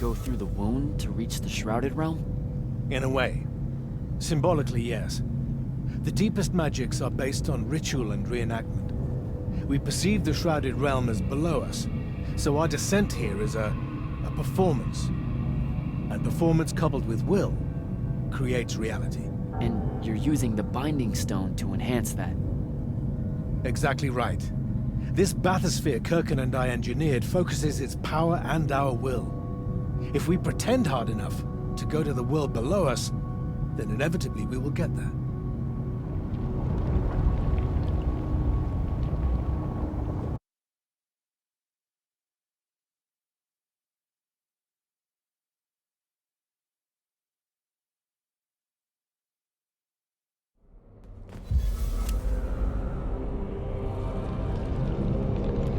go through the wound to reach the Shrouded Realm? In a way. Symbolically, yes. The deepest magics are based on ritual and reenactment. We perceive the Shrouded Realm as below us, so our descent here is a performance. And performance coupled with will creates reality. And you're using the Binding Stone to enhance that. Exactly right. This bathysphere Kirkin and I engineered focuses its power and our will. If we pretend hard enough to go to the world below us, then inevitably we will get there.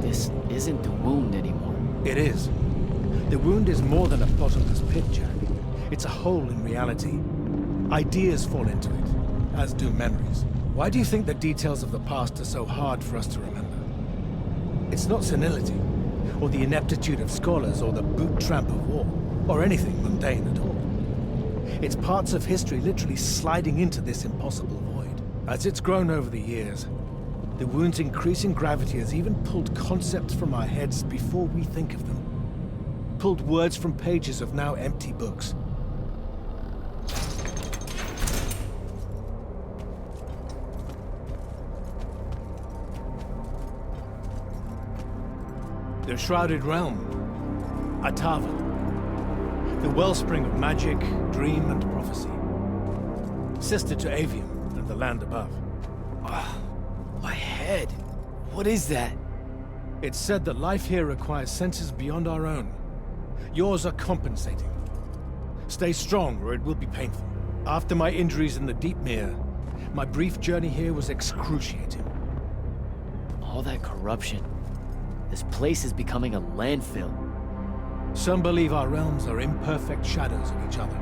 This isn't the wound anymore. It is. The wound is more than a bottomless pit, Jack. It's a hole in reality. Ideas fall into it, as do memories. Why do you think the details of the past are so hard for us to remember? It's not senility, or the ineptitude of scholars, or the boot tramp of war, or anything mundane at all. It's parts of history literally sliding into this impossible void. As it's grown over the years, the wound's increasing gravity has even pulled concepts from our heads before we think of them. Pulled words from pages of now empty books. The Shrouded Realm. Atava. The wellspring of magic, dream, and prophecy. Sister to Aveum and the land above. My head. What is that? It's said that life here requires senses beyond our own. Yours are compensating. Stay strong, or it will be painful. After my injuries in the Deep Mere, my brief journey here was excruciating. All that corruption. This place is becoming a landfill. Some believe our realms are imperfect shadows of each other.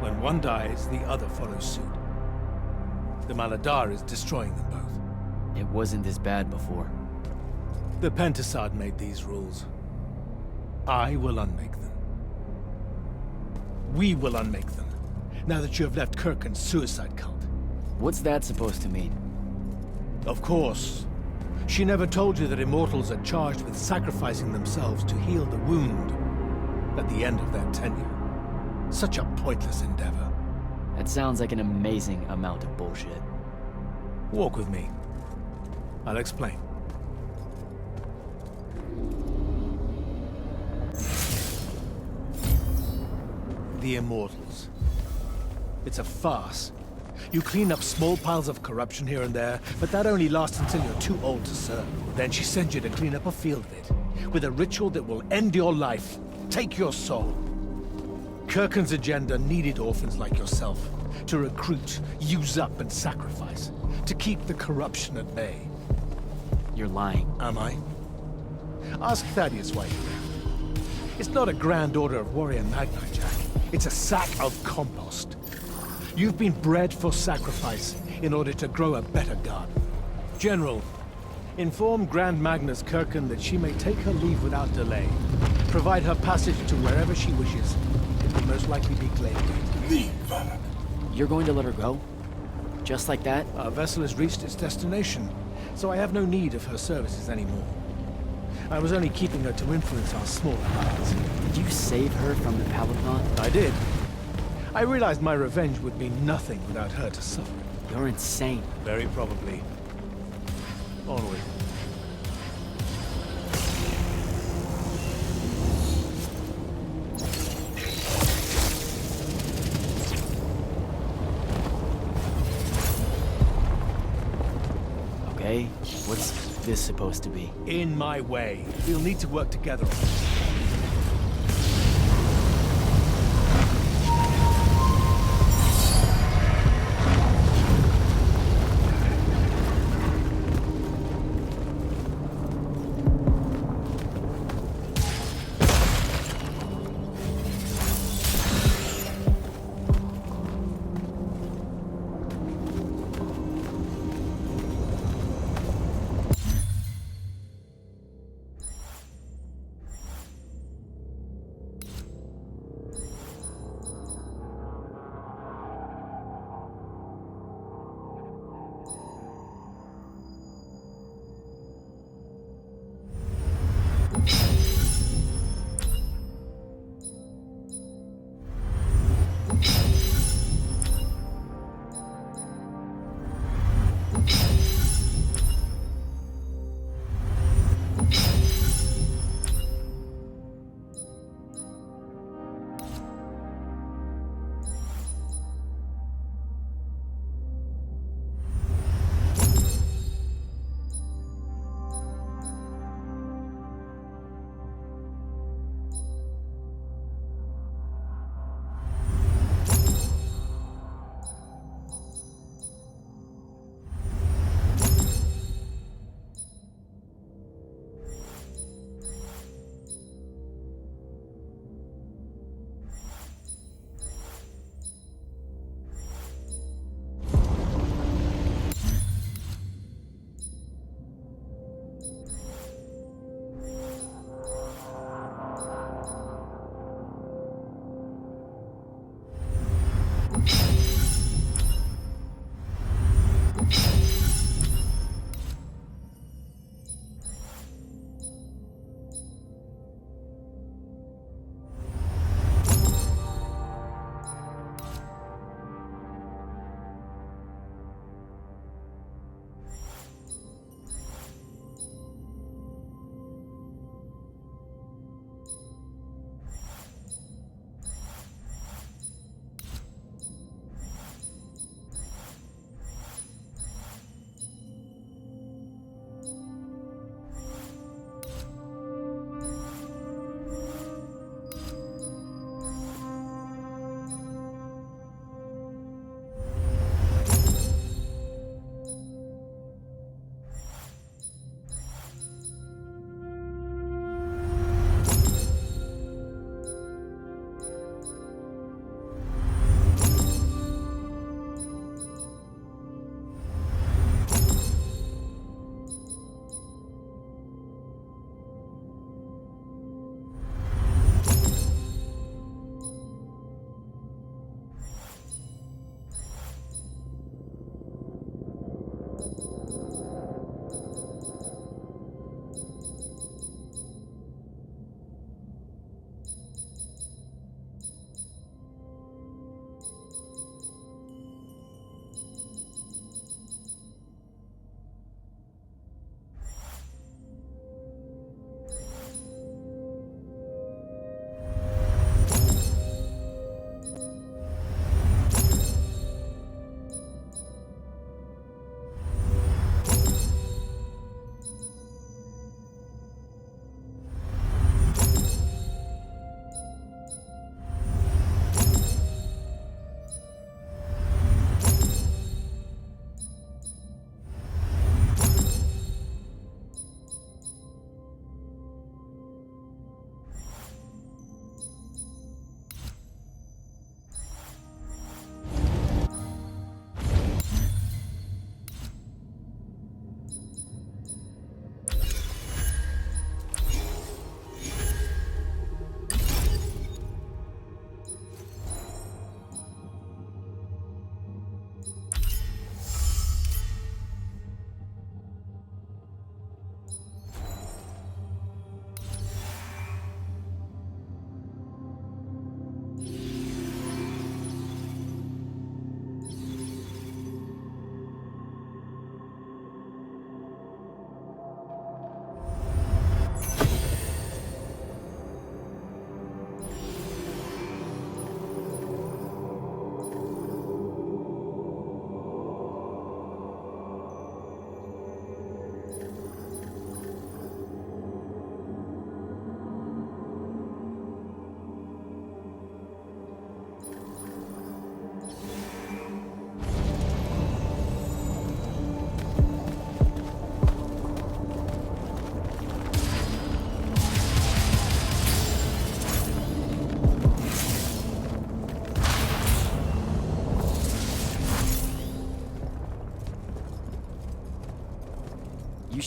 When one dies, the other follows suit. The Maladar is destroying them both. It wasn't this bad before. The Pentasad made these rules. I will unmake them. We will unmake them, now that you have left Kirkin's suicide cult. What's that supposed to mean? Of course. She never told you that Immortals are charged with sacrificing themselves to heal the wound at the end of their tenure. Such a pointless endeavor. That sounds like an amazing amount of bullshit. Walk with me. I'll explain. The Immortals. It's a farce. You clean up small piles of corruption here and there, but that only lasts until you're too old to serve. Then she sends you to clean up a field of it, with a ritual that will end your life, take your soul. Kirkin's agenda needed orphans like yourself, to recruit, use up, and sacrifice, to keep the corruption at bay. You're lying. Am I? Ask Thaddeus why he left. It's not a grand order of warrior magni, Jack. It's a sack of compost. You've been bred for sacrifice in order to grow a better god. General, inform Grand Magnus Kirkin that she may take her leave without delay. Provide her passage to wherever she wishes. It will most likely be Glavegate. Leave, Valak. You're going to let her go? Just like that? Our vessel has reached its destination, so I have no need of her services anymore. I was only keeping her to influence our smaller allies. Did you save her from the Paladin? I did. I realized my revenge would mean nothing without her to suffer. You're insane. Very probably. Onward. Okay, what's this supposed to be? In my way. We'll need to work together on this.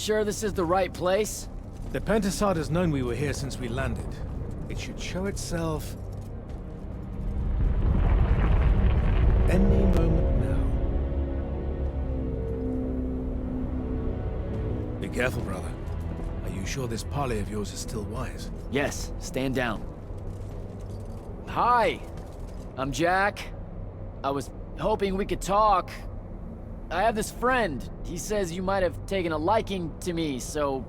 sure this is the right place? The Pentasod has known we were here since we landed. It should show itself any moment now. Be careful, brother. Are you sure this parley of yours is still wise? Yes, stand down. Hi, I'm Jack. I was hoping we could talk. I have this friend. He says you might have taken a liking to me, so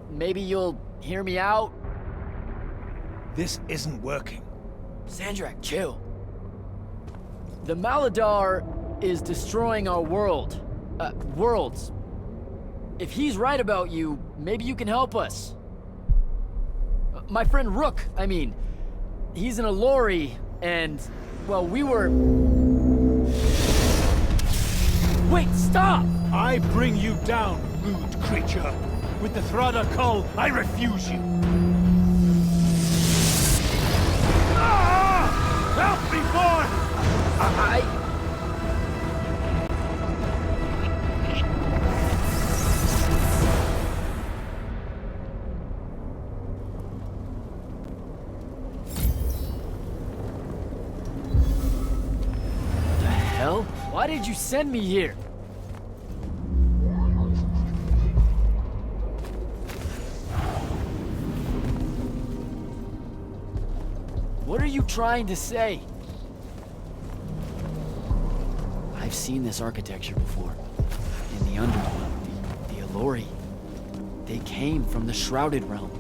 maybe you'll hear me out? This isn't working. Sandrak, chill. The Maladar is destroying our world. Worlds. If he's right about you, maybe you can help us. My friend Rook, I mean. He's in a lorry, and, well, we were... Wait, stop! I bring you down, rude creature. With the Thrada Cull, I refuse you. Ah! Help me, boy! The hell? Why did you send me here? What are you trying to say? I've seen this architecture before. In the Underworld, the Allori. They came from the Shrouded Realm.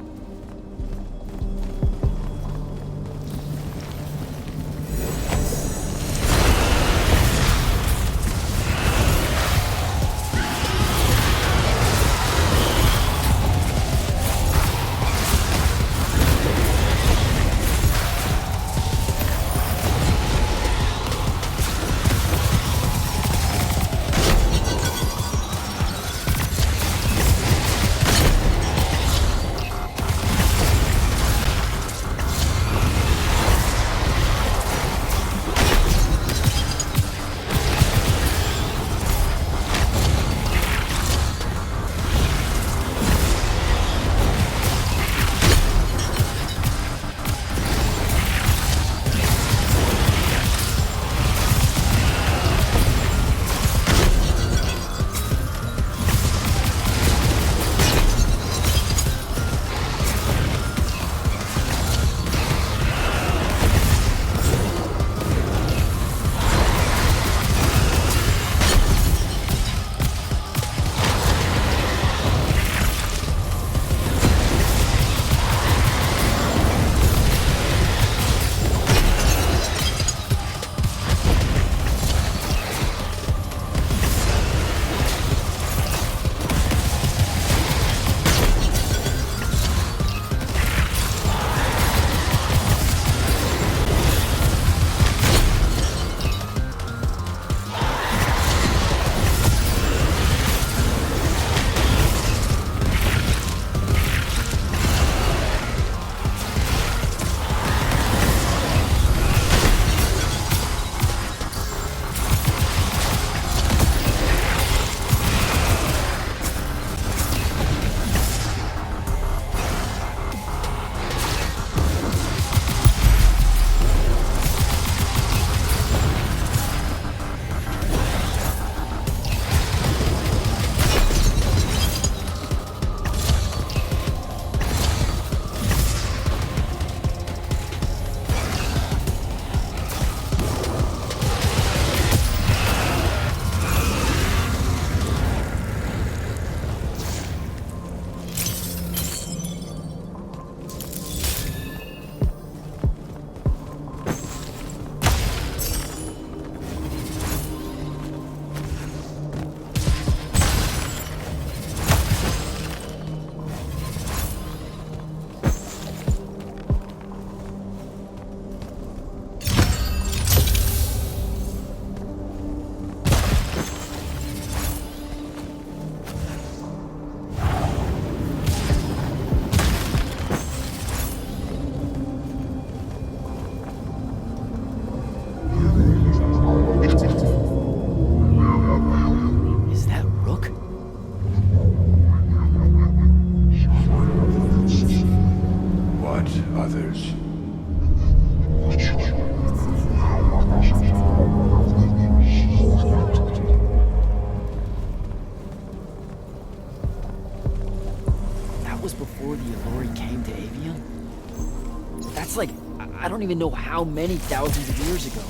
others. That was before the Alluri came to Avium? That's like, I don't even know how many thousands of years ago.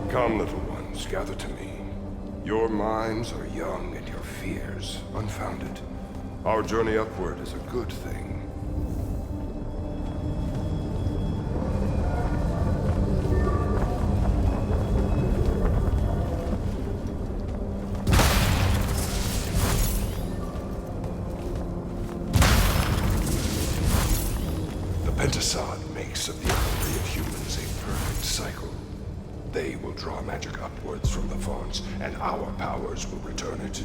Come, little ones, gather to me. Your minds are young and your fears unfounded. Our journey upward is a good thing. The Pentasod makes of the economy of humans a perfect cycle. They will draw magic upwards from the fawns, and our powers will return it.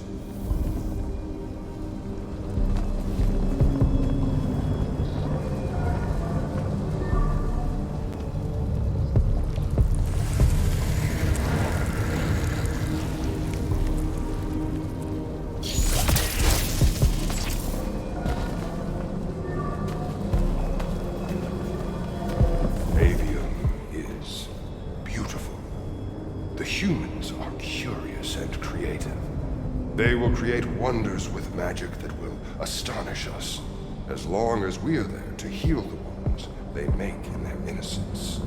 Aveum is beautiful. The humans are curious and creative. They will create wonders with magic that will astonish us, as long as we are there to heal the wounds they make in their innocence.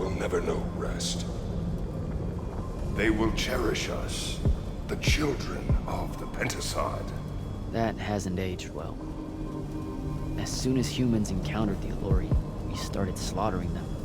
will never know rest. They will cherish us, the children of the Pentasod. That hasn't aged well. As soon as humans encountered the Alluri, we started slaughtering them.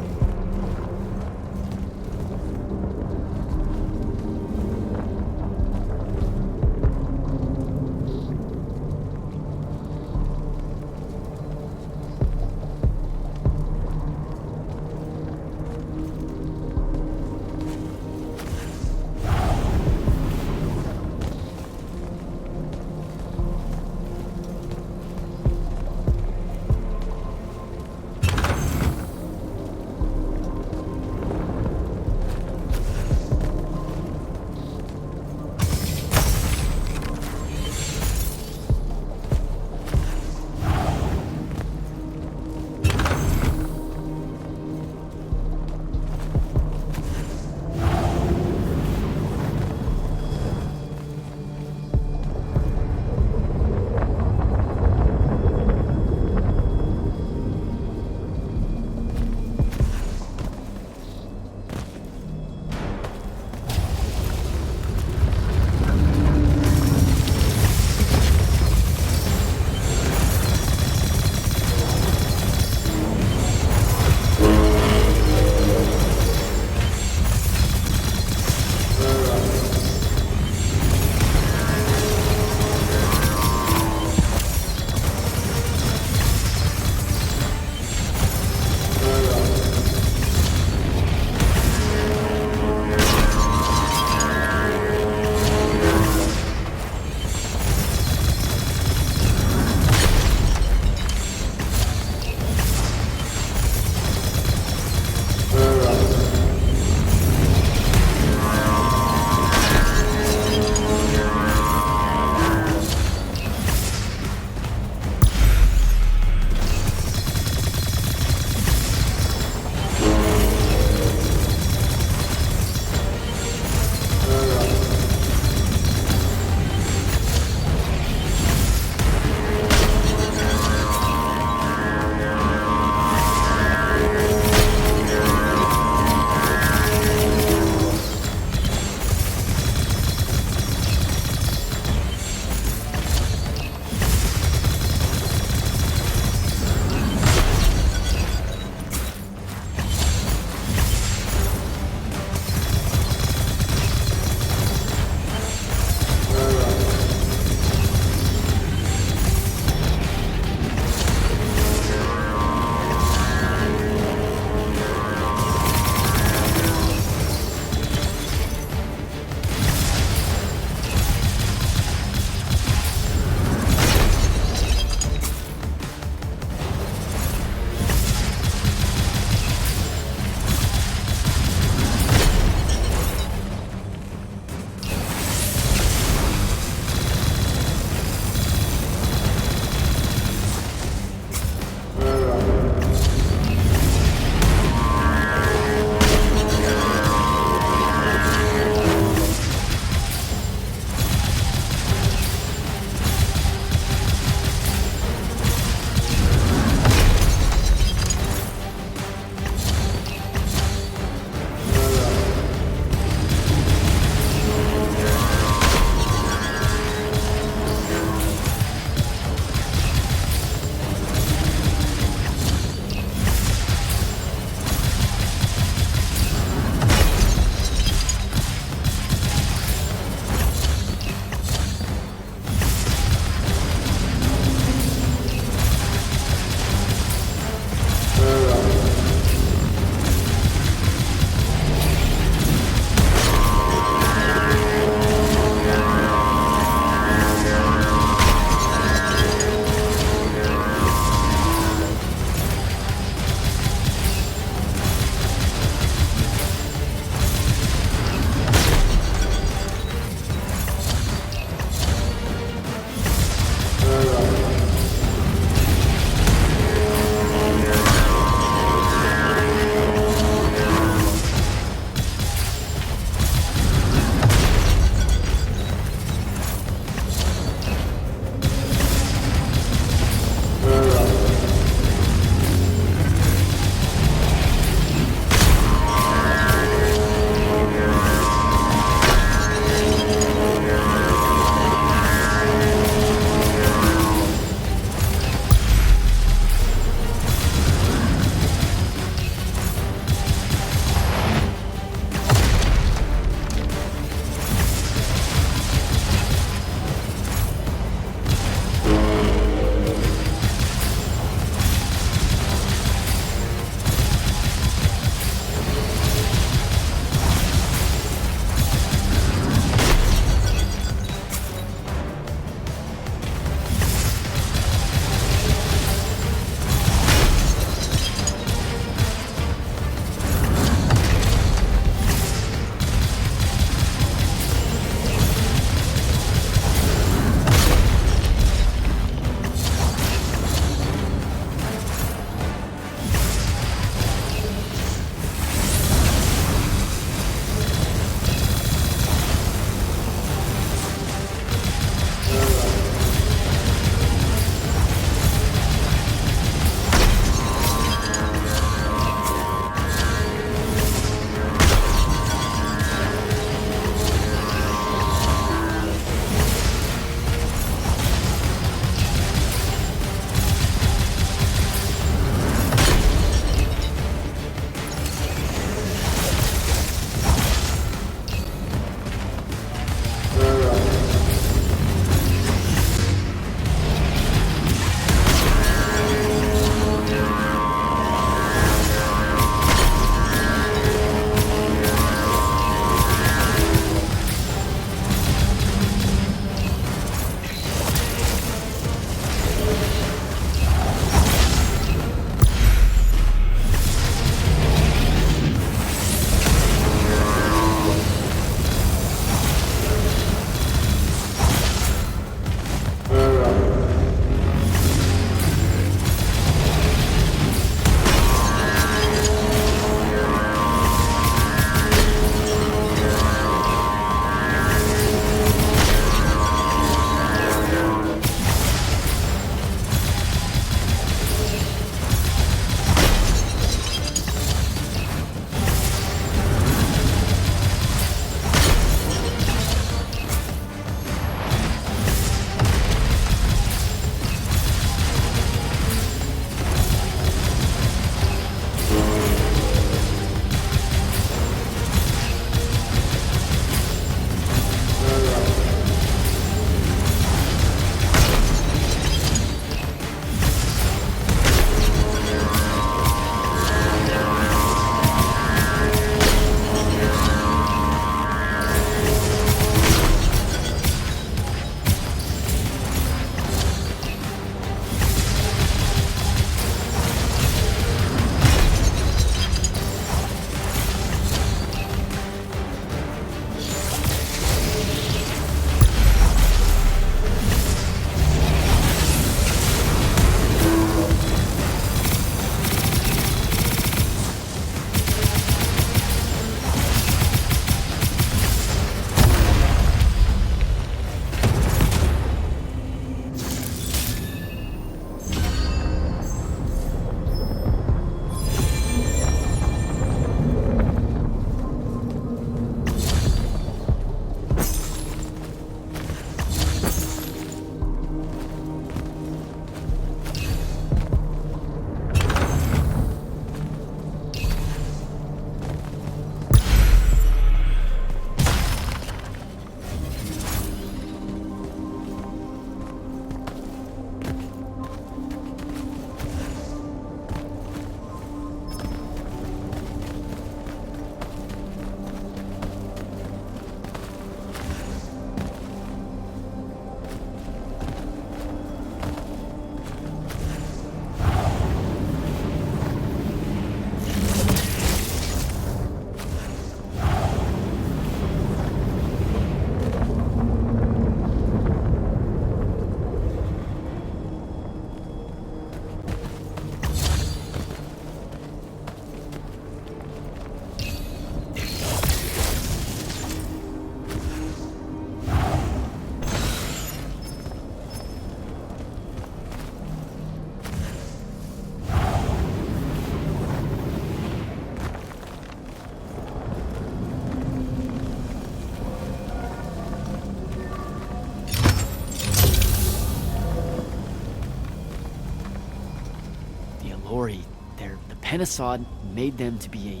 Pentasod made them to be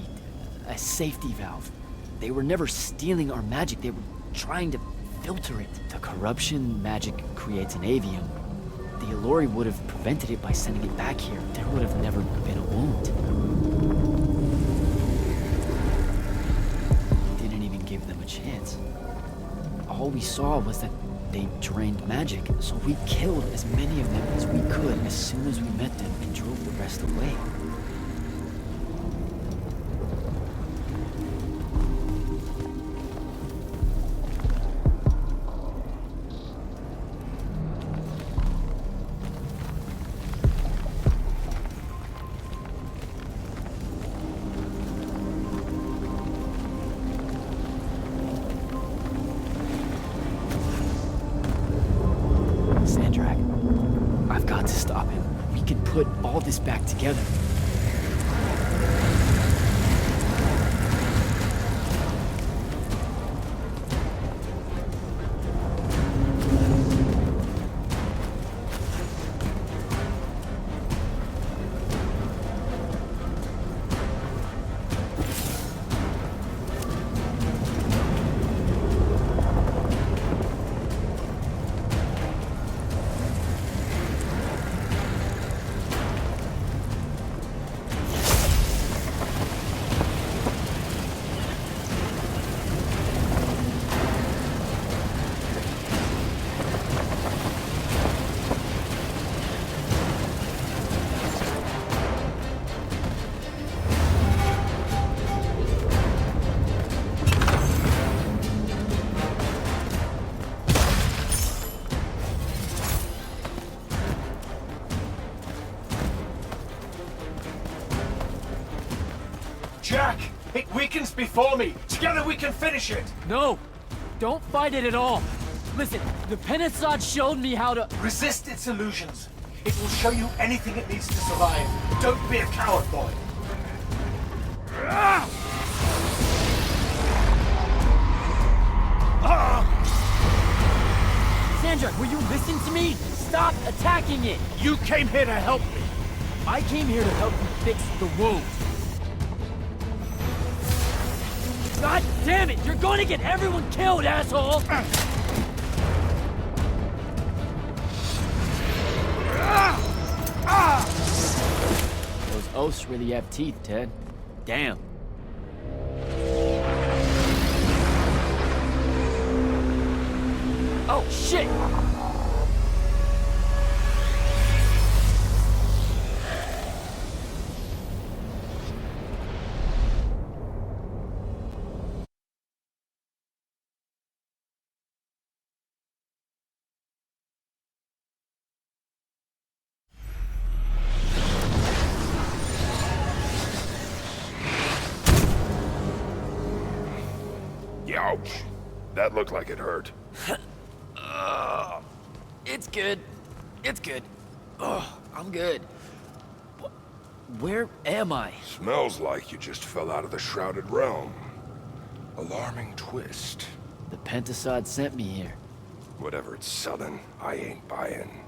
a safety valve. They were never stealing our magic, they were trying to filter it. The corruption magic creates in Aveum, the Allori would have prevented it by sending it back here. There would have never been a wound. Didn't even give them a chance. All we saw was that they drained magic, so we killed as many of them as we could as soon as we met them and drove the rest away. I've got to stop him. We can put all this back together. Jack! It weakens before me! Together we can finish it! No! Don't fight it at all! Listen, the Pentasod showed me how to... Resist its illusions. It will show you anything it needs to survive. Don't be a coward, boy. Sandra, will you listen to me? Stop attacking it! You came here to help me. I came here to help you fix the wound. God damn it! You're going to get everyone killed, asshole! Those oaths really have teeth, Ted. Damn. Oh, shit! Ouch. That looked like it hurt. It's good. It's good. I'm good. Where am I? Smells like you just fell out of the Shrouded Realm. Alarming twist. The Pentasod sent me here. Whatever it's selling, I ain't buying.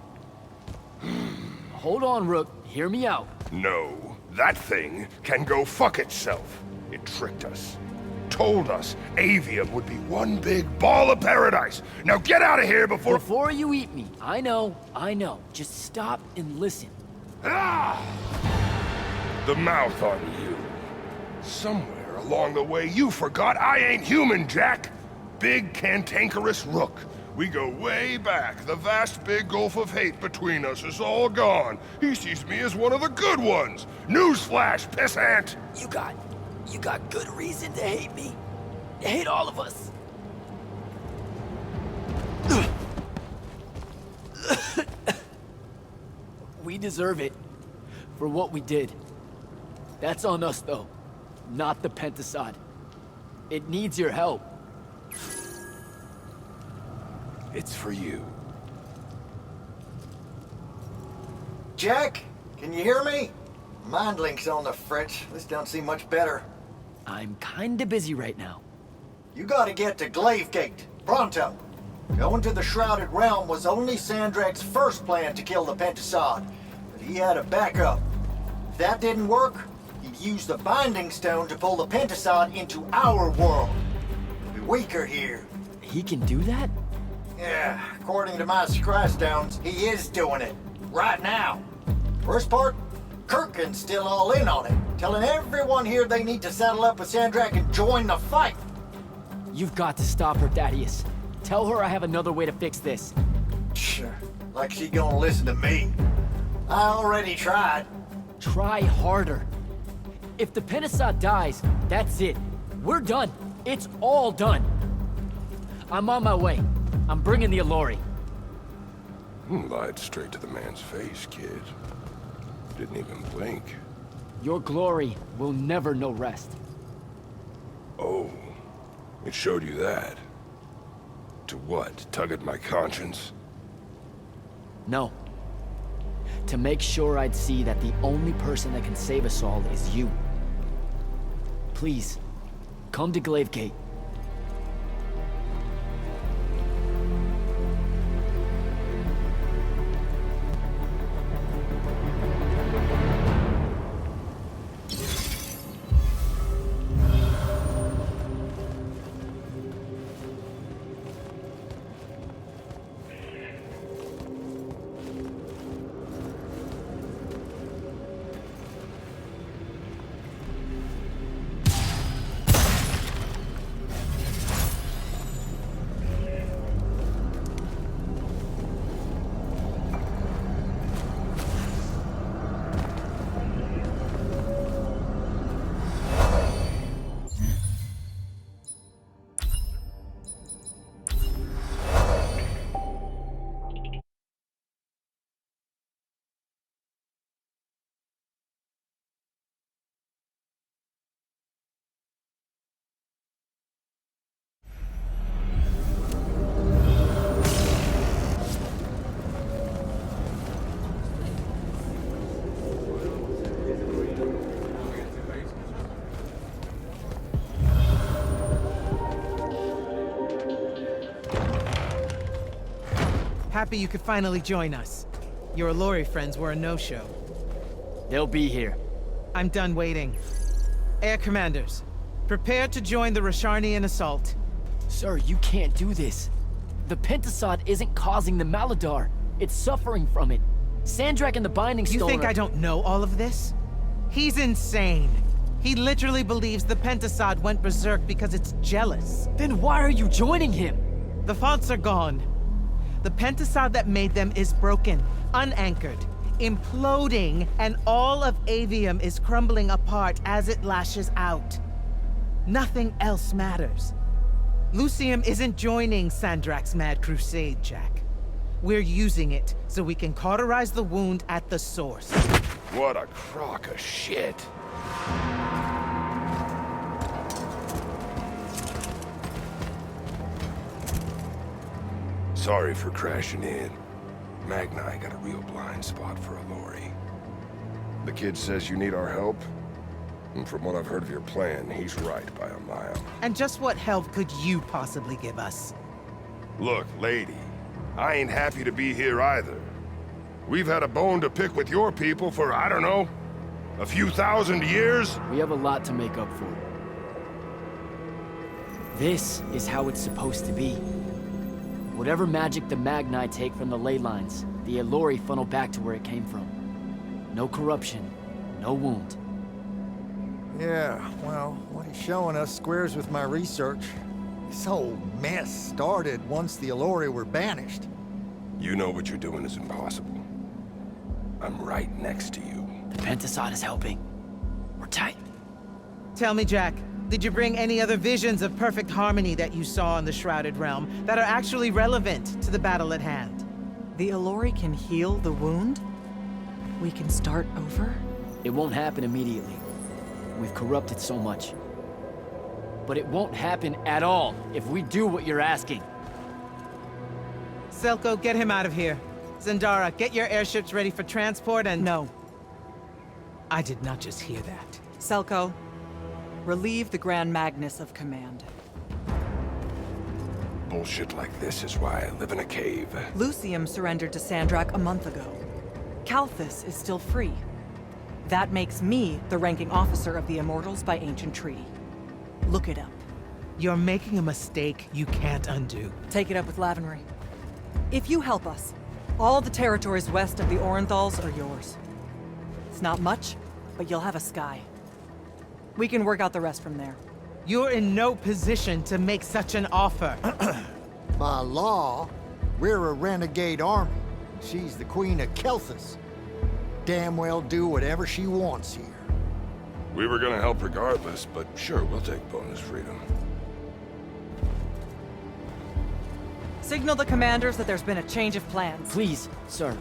Hold on, Rook. Hear me out. No, that thing can go fuck itself. It tricked us. Told us Aveum would be one big ball of paradise. Now get out of here before... Before you eat me. I know. Just stop and listen. Ah! The mouth on you. Somewhere along the way you forgot I ain't human, Jack. Big cantankerous Rook. We go way back. The vast big gulf of hate between us is all gone. He sees me as one of the good ones. Newsflash, pissant! You got good reason to hate me. To hate all of us. We deserve it. For what we did. That's on us, though. Not the Pentasod. It needs your help. It's for you. Jack, can you hear me? Mind link's on the fritz. This don't seem much better. I'm kinda busy right now. You gotta get to Glavegate, pronto. Going to the Shrouded Realm was only Sandrak's first plan to kill the Pentasod, but he had a backup. If that didn't work, use the Binding Stone to pull the Pentasod into our world. We're weaker here. He can do that? Yeah, according to my Scrystones, he is doing it. Right now. Worst part, Kirkin's still all in on it, telling everyone here they need to saddle up with Sandrak and join the fight. You've got to stop her, Thaddeus. Tell her I have another way to fix this. Sure. Like she gonna listen to me. I already tried. Try harder. If the Pentasod dies, that's it. We're done. It's all done. I'm on my way. I'm bringing the Allori. Lied straight to the man's face, kid. Didn't even blink. Your glory will never know rest. Oh, it showed you that. To what? Tug at my conscience? No. To make sure I'd see that the only person that can save us all is you. Please, come to Glavegate. Happy you could finally join us. Your Allori friends were a no-show. They'll be here. I'm done waiting. Air Commanders, prepare to join the Rasharnian assault. Sir, you can't do this. The Pentasod isn't causing the Maladar. It's suffering from it. Sandrak and the Binding Stone You think are... I don't know all of this? He's insane. He literally believes the Pentasod went berserk because it's jealous. Then why are you joining him? The faults are gone. The Pentasod that made them is broken, unanchored, imploding, and all of Aveum is crumbling apart as it lashes out. Nothing else matters. Lucium isn't joining Sandrak's mad crusade, Jack. We're using it so we can cauterize the wound at the source. What a crock of shit. Sorry for crashing in. Magni got a real blind spot for Allori. The kid says you need our help, and from what I've heard of your plan, he's right by a mile. And just what help could you possibly give us? Look, lady, I ain't happy to be here either. We've had a bone to pick with your people for, I don't know, a few thousand years? We have a lot to make up for. This is how it's supposed to be. Whatever magic the Magni take from the ley lines, the Allori funnel back to where it came from. No corruption, no wound. Yeah, well, what he's showing us squares with my research. This whole mess started once the Allori were banished. You know what you're doing is impossible. I'm right next to you. The Pentasod is helping. We're tight. Tell me, Jack, did you bring any other visions of perfect harmony that you saw in the Shrouded Realm that are actually relevant to the battle at hand? The Allori can heal the wound? We can start over? It won't happen immediately. We've corrupted so much. But it won't happen at all if we do what you're asking. Selko, get him out of here. Zendara, get your airships ready for transport and... No. I did not just hear that. Selko, relieve the Grand Magnus of command. Bullshit like this is why I live in a cave. Lucium surrendered to Sandrak a month ago. Kalthus is still free. That makes me the ranking officer of the Immortals by ancient treaty. Look it up. You're making a mistake you can't undo. Take it up with Lavenry. If you help us, all the territories west of the Orenthals are yours. It's not much, but you'll have a sky. We can work out the rest from there. You're in no position to make such an offer. By law, we're a renegade army. She's the Queen of Kelthus. Damn well do whatever she wants here. We were gonna help regardless, but sure, we'll take bonus freedom. Signal the commanders that there's been a change of plans. Please, sir.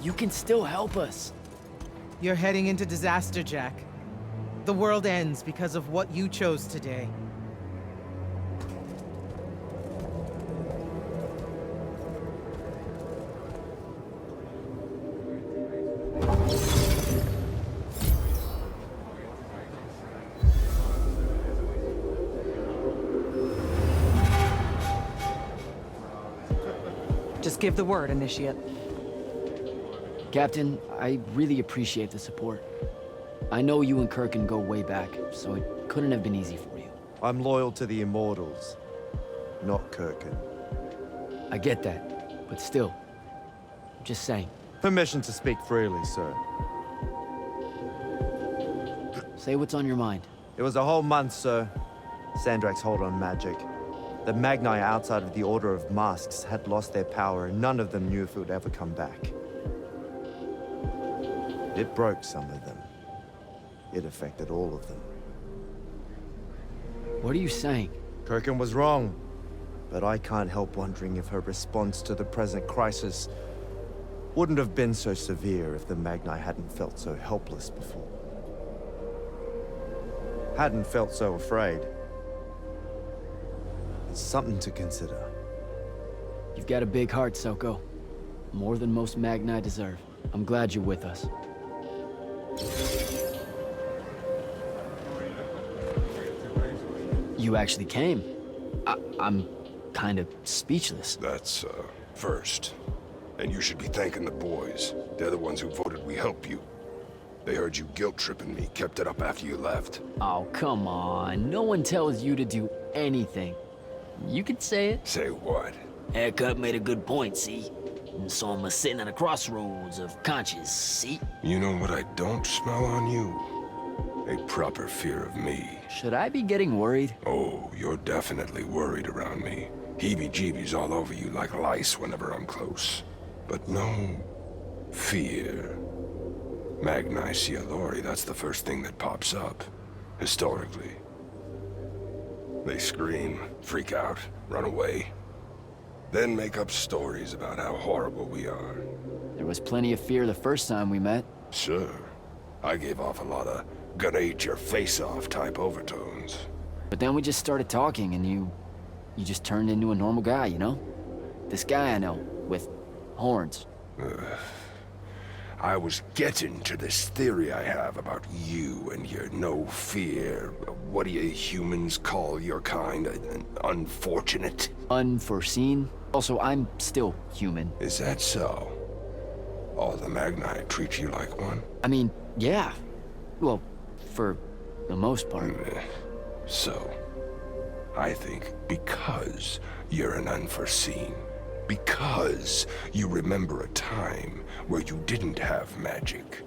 You can still help us. You're heading into disaster, Jack. The world ends because of what you chose today. Just give the word, Initiate. Captain, I really appreciate the support. I know you and Kirkin go way back, so it couldn't have been easy for you. I'm loyal to the Immortals, not Kirkin. I get that, but still, just saying. Permission to speak freely, sir. Say what's on your mind. It was a whole month, sir. Sandrak's hold on magic. The Magni outside of the Order of Masks had lost their power, and none of them knew if it would ever come back. It broke some of them. It affected all of them. What are you saying? Kirkin was wrong, but I can't help wondering if her response to the present crisis wouldn't have been so severe if the Magni hadn't felt so helpless before. Hadn't felt so afraid. It's something to consider. You've got a big heart, Soko. More than most Magni deserve. I'm glad you're with us. You actually came. I'm kind of speechless. That's, first. And you should be thanking the boys. They're the ones who voted we help you. They heard you guilt-tripping me, kept it up after you left. Oh, come on. No one tells you to do anything. You could say it. Say what? Haircut made a good point, see? And so I'm sitting at a crossroads of conscience, see? You know what I don't smell on you? A proper fear of me. Should I be getting worried? Oh, you're definitely worried around me. Heebie-jeebies all over you like lice whenever I'm close. But no fear. Magni Cielori, that's the first thing that pops up, historically. They scream, freak out, run away. Then make up stories about how horrible we are. There was plenty of fear the first time we met. Sure. I gave off a lot of gonna eat your face off type overtones. But then we just started talking and you just turned into a normal guy, you know? This guy I know, with horns. I was getting to this theory I have about you and your no fear. What do you humans call your kind? Unfortunate? Unforeseen. Also, I'm still human. Is that so? All the Magni treat you like one? I mean, yeah. Well, for the most part. So, I think because you're an unforeseen, because you remember a time where you didn't have magic,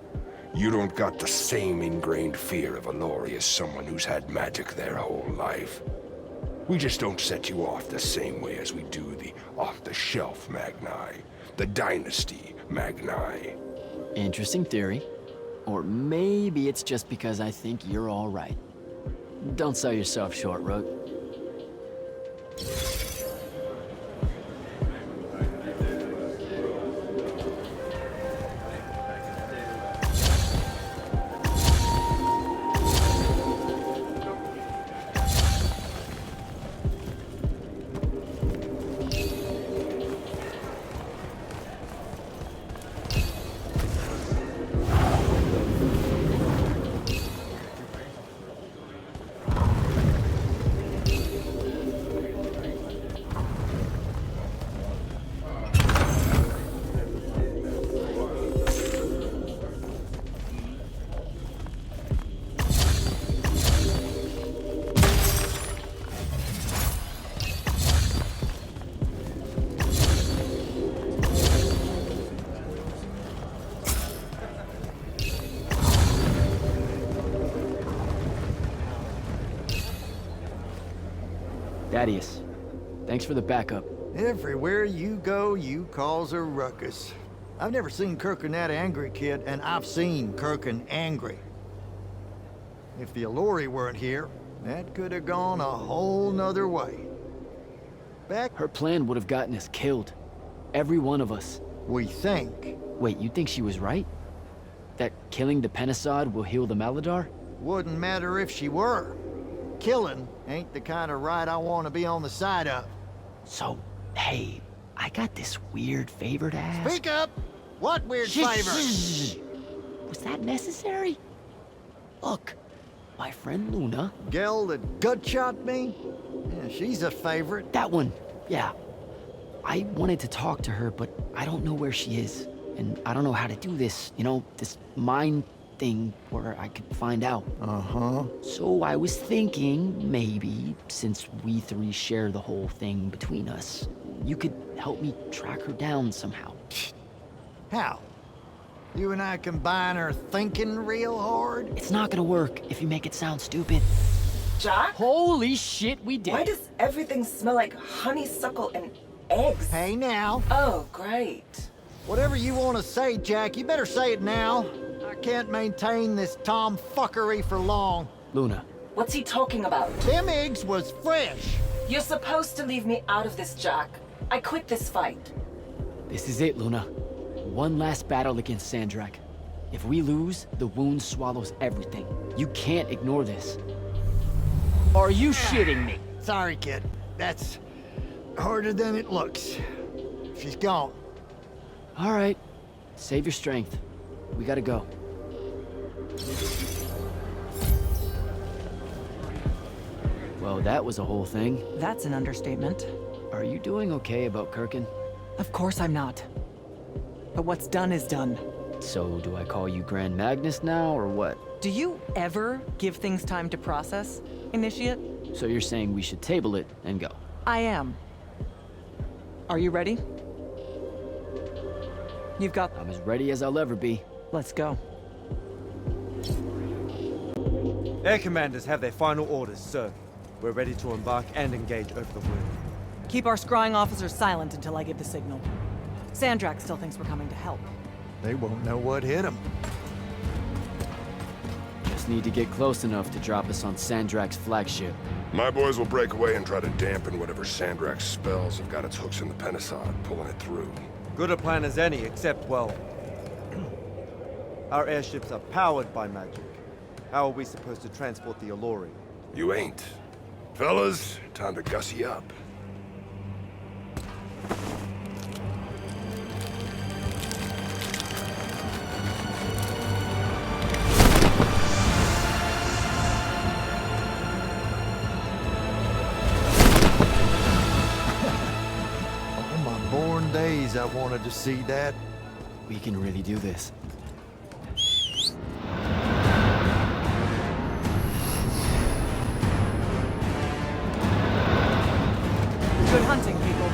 you don't got the same ingrained fear of Alori as someone who's had magic their whole life. We just don't set you off the same way as we do the off-the-shelf Magni, the Dynasty Magni. Interesting theory. Or maybe it's just because I think you're all right. Don't sell yourself short, Rook. Thaddeus, thanks for the backup. Everywhere you go, you cause a ruckus. I've never seen Kirkin that angry, kid, and I've seen Kirkin angry. If the Alluri weren't here, that could have gone a whole nother way. Her plan would have gotten us killed. Every one of us. We think. Wait, you think she was right? That killing the Penasod will heal the Maladar? Wouldn't matter if she were. Killing ain't the kind of right I want to be on the side of. So, hey, I got this weird favor to ask. Speak up! What weird favor? Was that necessary? Look, my friend Luna... Gel that gut-shot me? Yeah, she's a favorite. That one, yeah. I wanted to talk to her, but I don't know where she is. And I don't know how to do this, you know, this mind thing where I could find out. Uh-huh. So I was thinking, maybe, since we three share the whole thing between us, you could help me track her down somehow. How? You and I combine our thinking real hard? It's not gonna work if you make it sound stupid. Jack? Holy shit, we did. Why does everything smell like honeysuckle and eggs? Hey now. Oh, great. Whatever you want to say, Jack, you better say it now. I can't maintain this tomfuckery for long. Luna. What's he talking about? Them eggs was fresh. You're supposed to leave me out of this, Jack. I quit this fight. This is it, Luna. One last battle against Sandrak. If we lose, the wound swallows everything. You can't ignore this. Are you shitting me? Sorry, kid. That's harder than it looks. She's gone. All right. Save your strength. We gotta go. Well, that was a whole thing. That's an understatement. Are you doing okay about Kirkin? Of course I'm not. But what's done is done. So, do I call you Grand Magnus now, or what? Do you ever give things time to process, Initiate? So you're saying we should table it and go? I am. Are you ready? You've got... I'm as ready as I'll ever be. Let's go. Air commanders have their final orders, sir. We're ready to embark and engage over the wound. Keep our scrying officers silent until I give the signal. Sandrak still thinks we're coming to help. They won't know what hit them. Just need to get close enough to drop us on Sandrak's flagship. My boys will break away and try to dampen whatever Sandrak's spells have got its hooks in the Penasod, pulling it through. Good a plan as any, except, well... our airships are powered by magic. How are we supposed to transport the Alluri? You ain't. Fellas, time to gussy up. On my born days, I wanted to see that. We can really do this. Good hunting, people.